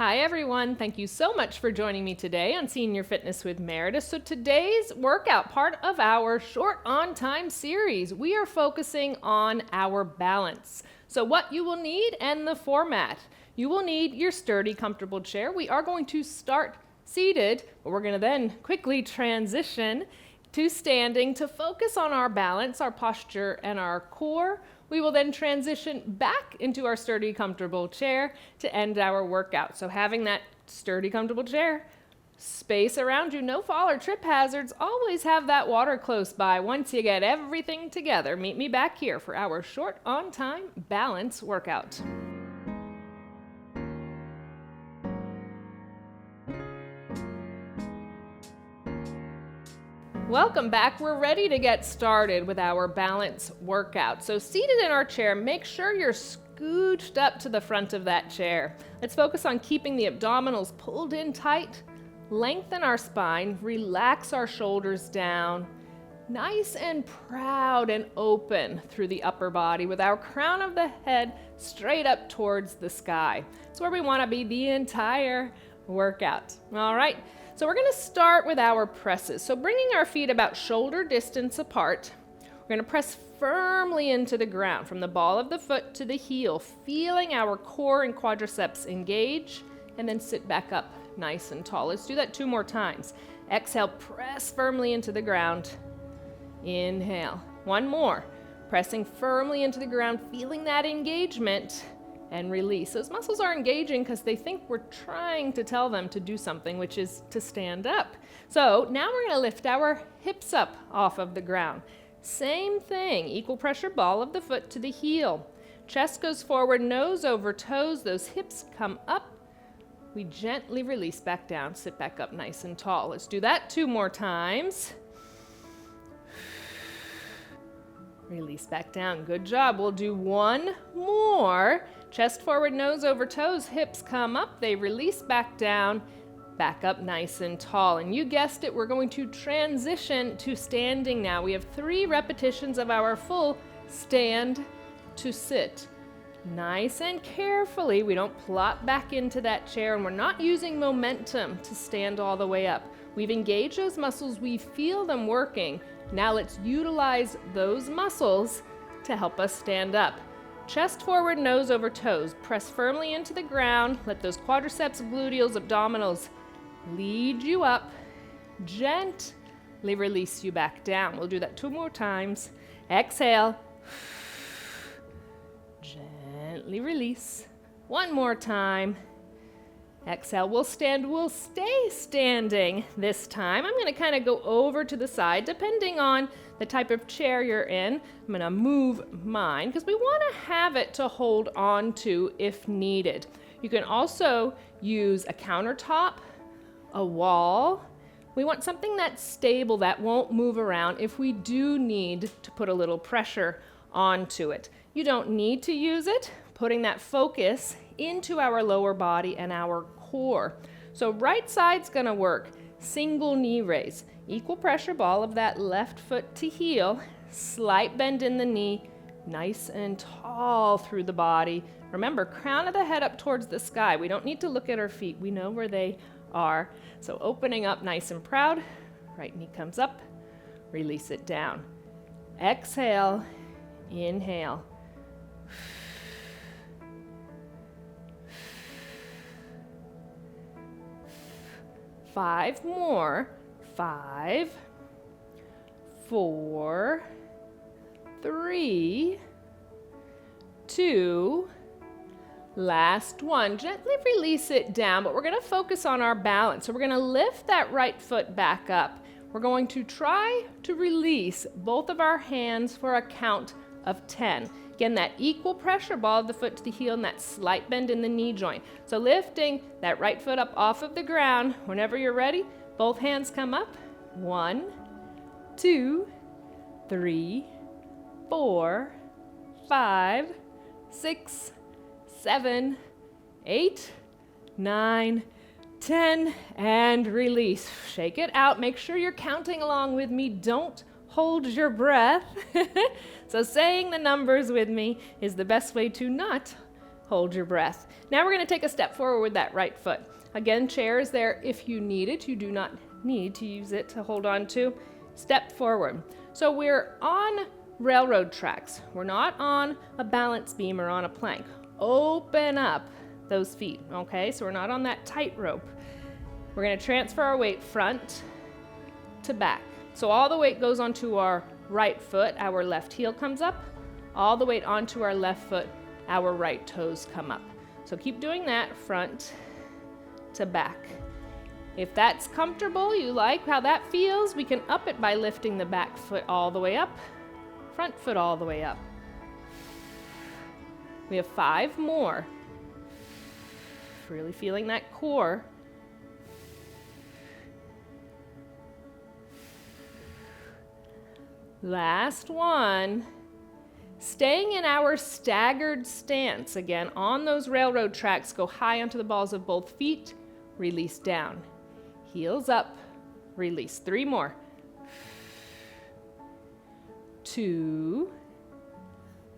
Hi everyone, thank you so much for joining me today on Senior Fitness with Meredith. So today's workout, part of our Short on Time series, we are focusing on our balance. So what you will need and the format. You will need your sturdy, comfortable chair. We are going to start seated, but we're going to then quickly transition to standing to focus on our balance, our posture, and our core. We will then transition back into our sturdy, comfortable chair to end our workout. So having that sturdy, comfortable chair, space around you, no fall or trip hazards, always have that water close by. Once you get everything together, meet me back here for our Short on Time balance workout. Welcome back. We're ready to get started with our balance workout. So seated in our chair, make sure you're scooched up to the front of that chair. Let's focus on keeping the abdominals pulled in tight, lengthen our spine, relax our shoulders down, nice and proud and open through the upper body with our crown of the head straight up towards the sky. It's where we want to be the entire workout. All right. So we're going to start with our presses. So bringing our feet about shoulder distance apart, we're going to press firmly into the ground from the ball of the foot to the heel, feeling our core and quadriceps engage, and then sit back up nice and tall. Let's do that 2 more times. Exhale, press firmly into the ground. Inhale. 1 more. Pressing firmly into the ground, feeling that engagement. And release. Those muscles are engaging because they think we're trying to tell them to do something, which is to stand up. So now we're going to lift our hips up off of the ground. Same thing, equal pressure ball of the foot to the heel. Chest goes forward, nose over toes, those hips come up. We gently release back down, sit back up nice and tall. Let's do that 2 more times. Release back down. Good job. We'll do 1 more. Chest forward, nose over toes, hips come up, they release back down, back up nice and tall. And you guessed it, we're going to transition to standing now. We have 3 repetitions of our full stand to sit. Nice and carefully, we don't plop back into that chair, and we're not using momentum to stand all the way up. We've engaged those muscles, we feel them working. Now let's utilize those muscles to help us stand up. Chest forward, nose over toes. Press firmly into the ground. Let those quadriceps, gluteals, abdominals lead you up. Gently release you back down. We'll do that 2 more times. Exhale. Gently release. 1 more time. Exhale, we'll stand, we'll stay standing this time. I'm going to kind of go over to the side depending on the type of chair you're in. I'm going to move mine because we want to have it to hold on to if needed. You can also use a countertop, a wall. We want something that's stable that won't move around if we do need to put a little pressure onto it. You don't need to use it, putting that focus into our lower body and our core. So right side's gonna work. Single knee raise. Equal pressure ball of that left foot to heel. Slight bend in the knee. Nice and tall through the body. Remember, crown of the head up towards the sky. We don't need to look at our feet. We know where they are. So opening up nice and proud. Right knee comes up. Release it down. Exhale. Inhale. 5 more. 5, 4, 3, 2, last 1. Gently release it down, but we're going to focus on our balance. So we're going to lift that right foot back up. We're going to try to release both of our hands for a count of 10. Again, that equal pressure ball of the foot to the heel and that slight bend in the knee joint. So lifting that right foot up off of the ground. Whenever you're ready, both hands come up. 1, 2, 3, 4, 5, 6, 7, 8, 9, 10, and release. Shake it out. Make sure you're counting along with me. Don't hold your breath. So saying the numbers with me is the best way to not Hold your breath. Now we're going to take a step forward with that right foot. Again, chair is there if you need it. You do not need to use it to hold on to. Step forward. So we're on railroad tracks. We're not on a balance beam or on a plank. Open up those feet, okay? So we're not on that tightrope. We're going to transfer our weight front to back. So all the weight goes onto our right foot, our left heel comes up. All the weight onto our left foot, our right toes come up. So keep doing that, front to back. If that's comfortable, you like how that feels, we can up it by lifting the back foot all the way up, front foot all the way up. We have 5 more. Really feeling that core. Last one. Staying in our staggered stance, again, on those railroad tracks, go high onto the balls of both feet, release down. Heels up, release. 3 more. 2.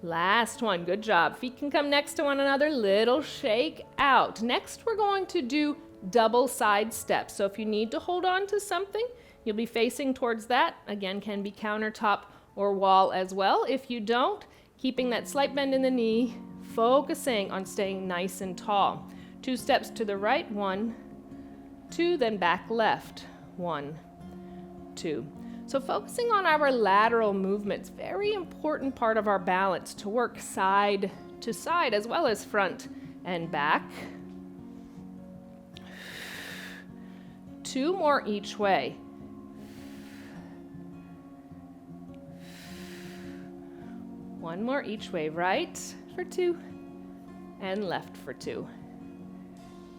Last one, good job. Feet can come next to one another, little shake out. Next, we're going to do double side steps. So if you need to hold on to something, you'll be facing towards that. Again, can be countertop or wall as well. If you don't, keeping that slight bend in the knee, focusing on staying nice and tall. 2 steps to the right, 1, 2, then back left, 1, 2. So focusing on our lateral movements, very important part of our balance to work side to side as well as front and back. 2 more each way. One more each way, right for 2 and left for 2.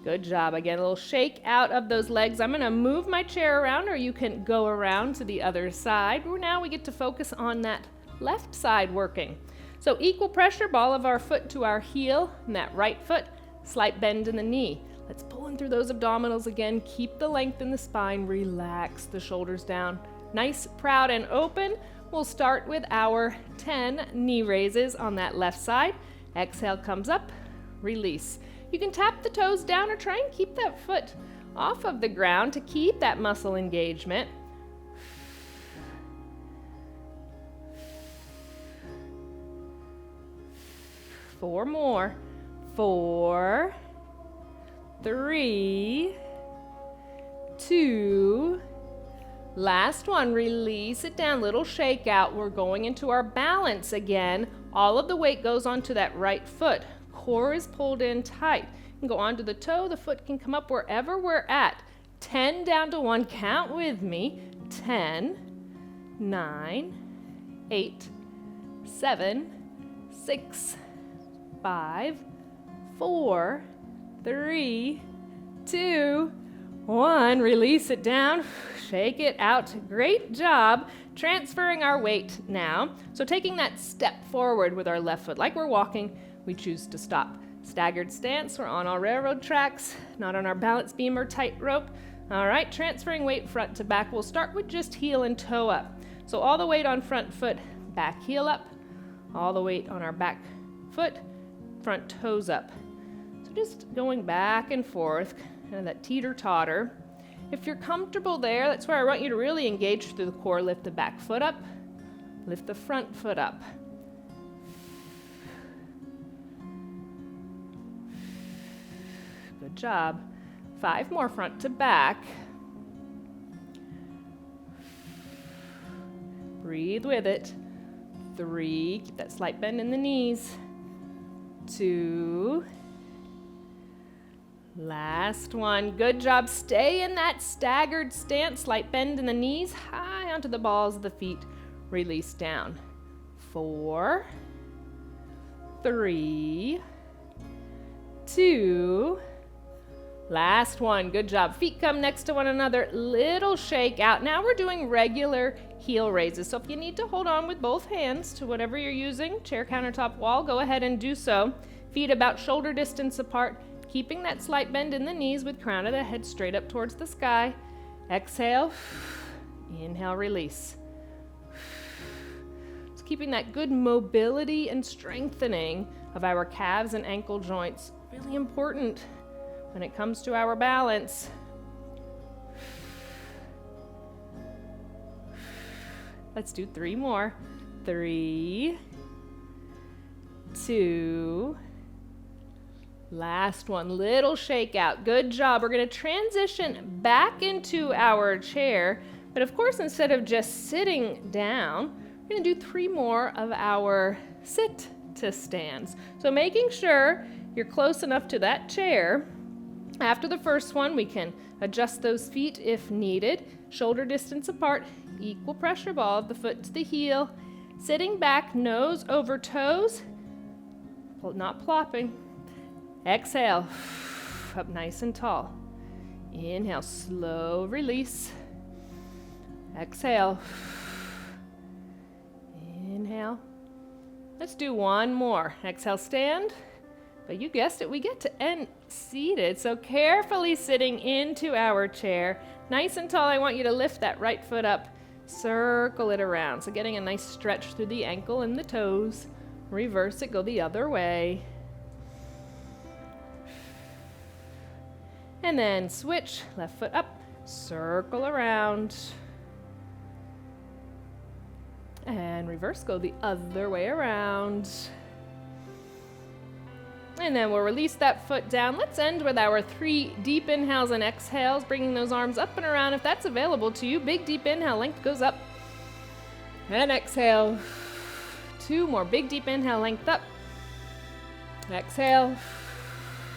Good job. Again, a little shake out of those legs. I'm going to move my chair around, or you can go around to the other side. Now we get to focus on that left side working. So equal pressure, ball of our foot to our heel, and that right foot, slight bend in the knee. Let's pull in through those abdominals again. Keep the length in the spine. Relax the shoulders down. Nice, proud, and open. We'll start with our 10 knee raises on that left side. Exhale comes up, release. You can tap the toes down or try and keep that foot off of the ground to keep that muscle engagement. Four more. 4, 3, 2, last one, release it down, little shake out. We're going into our balance again. All of the weight goes onto that right foot. Core is pulled in tight. You can go onto the toe, the foot can come up wherever we're at. 10 down to 1, count with me. 10, 9, 8, 7, 6, 5, 4, 3, 2, 1. Release it down, shake it out. Great job transferring our weight now. So taking that step forward with our left foot, like we're walking, we choose to stop. Staggered stance, we're on our railroad tracks, not on our balance beam or tightrope. All right, transferring weight front to back. We'll start with just heel and toe up. So all the weight on front foot, back heel up. All the weight on our back foot, front toes up. So just going back and forth, kind of that teeter-totter. If you're comfortable there, that's where I want you to really engage through the core. Lift the back foot up, lift the front foot up. Good job. 5 more front to back. Breathe with it. 3, keep that slight bend in the knees. 2, last one. Good job. Stay in that staggered stance, slight bend in the knees, high onto the balls of the feet. Release down. 4, 3, 2, last one. Good job. Feet come next to one another. Little shake out. Now we're doing regular heel raises. So if you need to hold on with both hands to whatever you're using, chair, countertop, wall, go ahead and do so. Feet about shoulder distance apart, keeping that slight bend in the knees with crown of the head straight up towards the sky. Exhale. Inhale, release. Just keeping that good mobility and strengthening of our calves and ankle joints. Really important when it comes to our balance. Let's do 3 more. 3, 2, last one, little shakeout. Good job. We're going to transition back into our chair, but of course, instead of just sitting down, we're going to do 3 more of our sit to stands. So making sure you're close enough to that chair. After the first one, we can adjust those feet if needed. Shoulder distance apart, equal pressure ball of the foot to the heel. Sitting back, nose over toes, not plopping. Exhale, up nice and tall. Inhale, slow release. Exhale. Inhale. Let's do 1 more. Exhale, stand. But you guessed it, we get to end seated. So carefully sitting into our chair. Nice and tall, I want you to lift that right foot up. Circle it around. So getting a nice stretch through the ankle and the toes. Reverse it, go the other way. And then switch, left foot up, circle around. And reverse, go the other way around. And then we'll release that foot down. Let's end with our 3 deep inhales and exhales, bringing those arms up and around if that's available to you. Big deep inhale, length goes up. And exhale. 2 more, big deep inhale, length up. Exhale.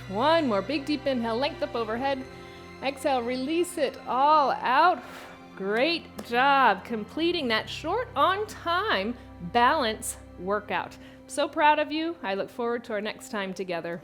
1 more, big deep inhale, length up overhead. Exhale, release it all out. Great job completing that short on time balance workout. So proud of you. I look forward to our next time together.